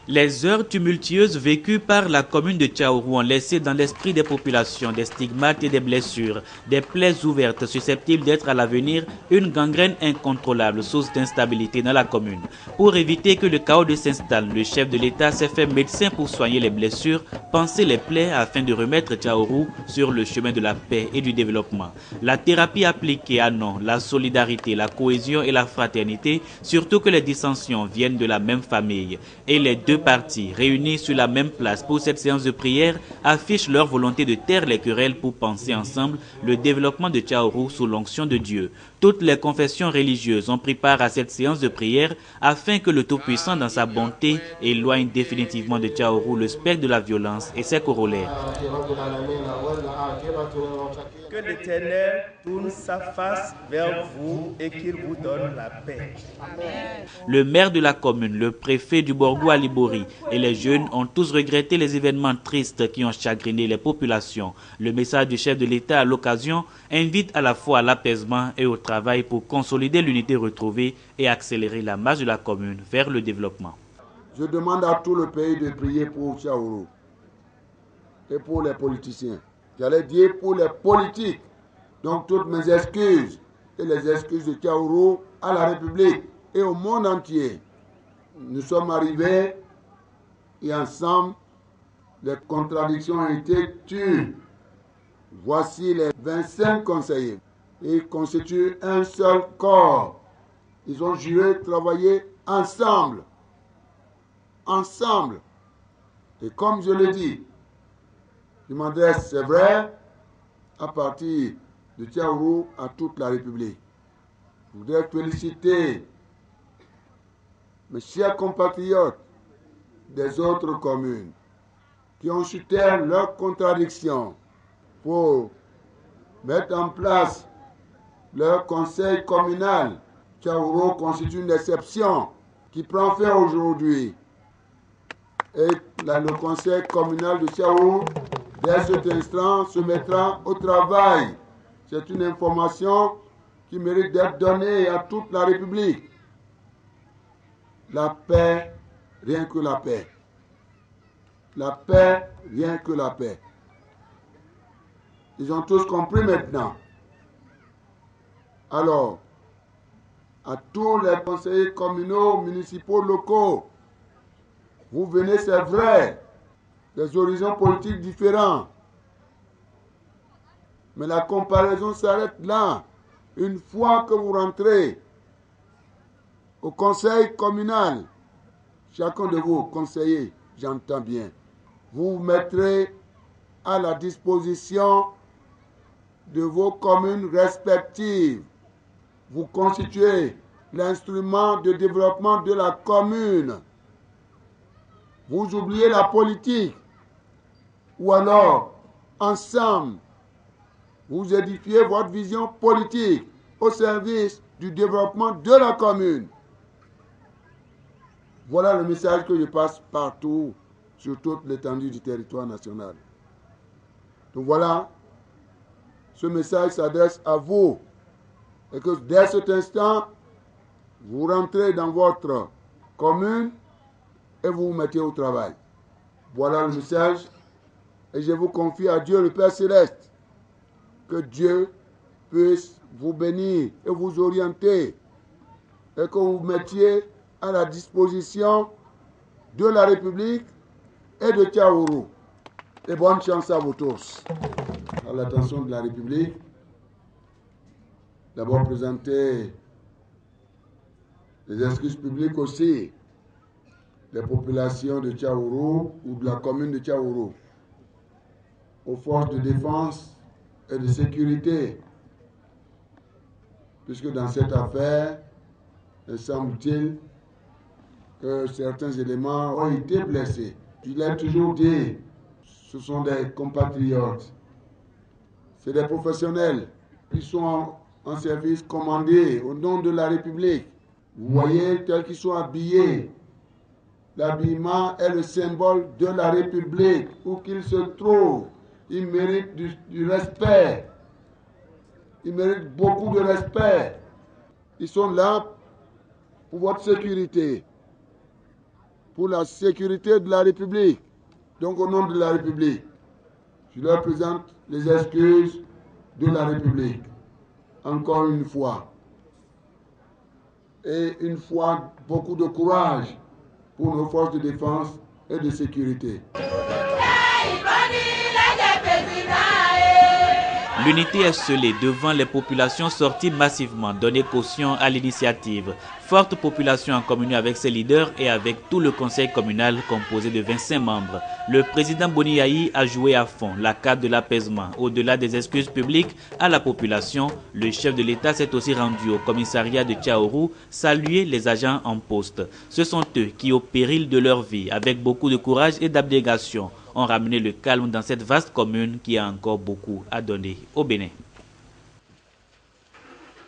Les heures tumultueuses vécues par la commune de Tchaourou ont laissé dans l'esprit des populations des stigmates et des blessures, des plaies ouvertes susceptibles d'être à l'avenir une gangrène incontrôlable, source d'instabilité dans la commune. Pour éviter que le chaos ne s'installe, le chef de l'État s'est fait médecin pour soigner les blessures, panser les plaies afin de remettre Tchaourou sur le chemin de la paix et du développement. La thérapie appliquée annonce la solidarité, la cohésion et la fraternité, surtout que les dissensions viennent de la même famille. Et les deux partis réunis sur la même place pour cette séance de prière affichent leur volonté de taire les querelles pour penser ensemble le développement de Tchaourou sous l'onction de Dieu. Toutes les confessions religieuses ont pris part à cette séance de prière afin que le Tout-Puissant dans sa bonté éloigne définitivement de Tchaourou le spectre de la violence et ses corollaires. Que l'Éternel tourne sa face vers vous et qu'il vous donne la paix. Le maire de la commune, le préfet du Borgou Alibori et les jeunes ont tous regretté les événements tristes qui ont chagriné les populations. Le message du chef de l'État à l'occasion invite à la fois à l'apaisement et au travail pour consolider l'unité retrouvée et accélérer la marche de la commune vers le développement. Je demande à tout le pays de prier pour Tchaourou et pour les politiciens. J'allais dire pour les politiques. Donc toutes mes excuses et les excuses de Tchaourou à la République et au monde entier. Nous sommes arrivés et ensemble, les contradictions ont été tues. Voici les 25 conseillers. Ils constituent un seul corps. Ils ont juré de travailler ensemble. Ensemble. Et comme je l'ai dit, je m'adresse, c'est vrai, à partir de Tchaourou à toute la République. Je voudrais féliciter mes chers compatriotes des autres communes qui ont su taire leurs contradictions pour mettre en place leur conseil communal. Tchaourou constitue une exception qui prend fin aujourd'hui. Et le conseil communal de Tchaourou, dès cet instant, se mettra au travail. C'est une information qui mérite d'être donnée à toute la République. La paix, rien que la paix. La paix, rien que la paix. Ils ont tous compris maintenant. Alors, à tous les conseillers communaux, municipaux, locaux, vous venez, c'est vrai, des horizons politiques différents. Mais la comparaison s'arrête là. Une fois que vous rentrez au conseil communal, chacun de vous, conseillers, j'entends bien, vous vous mettrez à la disposition de vos communes respectives. Vous constituez l'instrument de développement de la commune. Vous oubliez la politique. Ou alors, ensemble, vous édifiez votre vision politique au service du développement de la commune. Voilà le message que je passe partout, sur toute l'étendue du territoire national. Donc voilà, ce message s'adresse à vous. Et que dès cet instant, vous rentrez dans votre commune et vous vous mettez au travail. Voilà le message. Et je vous confie à Dieu le Père Céleste. Que Dieu puisse vous bénir et vous orienter. Et que vous mettiez à la disposition de la République et de Tchaourou. Et bonne chance à vous tous. À l'attention de la République, d'abord présenter les excuses publiques aussi des populations de Tchaourou ou de la commune de Tchaourou, aux forces de défense et de sécurité, puisque dans cette affaire, il semble-t-il que certains éléments ont été blessés. Je l'ai toujours dit, ce sont des compatriotes, c'est des professionnels qui sont en service commandé au nom de la République. Vous voyez, tels qu'ils sont habillés, l'habillement est le symbole de la République, où qu'ils se trouvent. Ils méritent du respect. Ils méritent beaucoup de respect. Ils sont là pour votre sécurité. pour la sécurité de la République. Donc au nom de la République, je leur présente les excuses de la République. Encore une fois. Et une fois, beaucoup de courage pour nos forces de défense et de sécurité. L'unité est scellée devant les populations sorties massivement donner caution à l'initiative. Forte population en communion avec ses leaders et avec tout le conseil communal composé de 25 membres. Le président Boni Yayi a joué à fond la carte de l'apaisement. Au-delà des excuses publiques à la population, le chef de l'État s'est aussi rendu au commissariat de Tchaourou saluer les agents en poste. Ce sont eux qui, au péril de leur vie, avec beaucoup de courage et d'abnégation, ont ramené le calme dans cette vaste commune qui a encore beaucoup à donner au Bénin.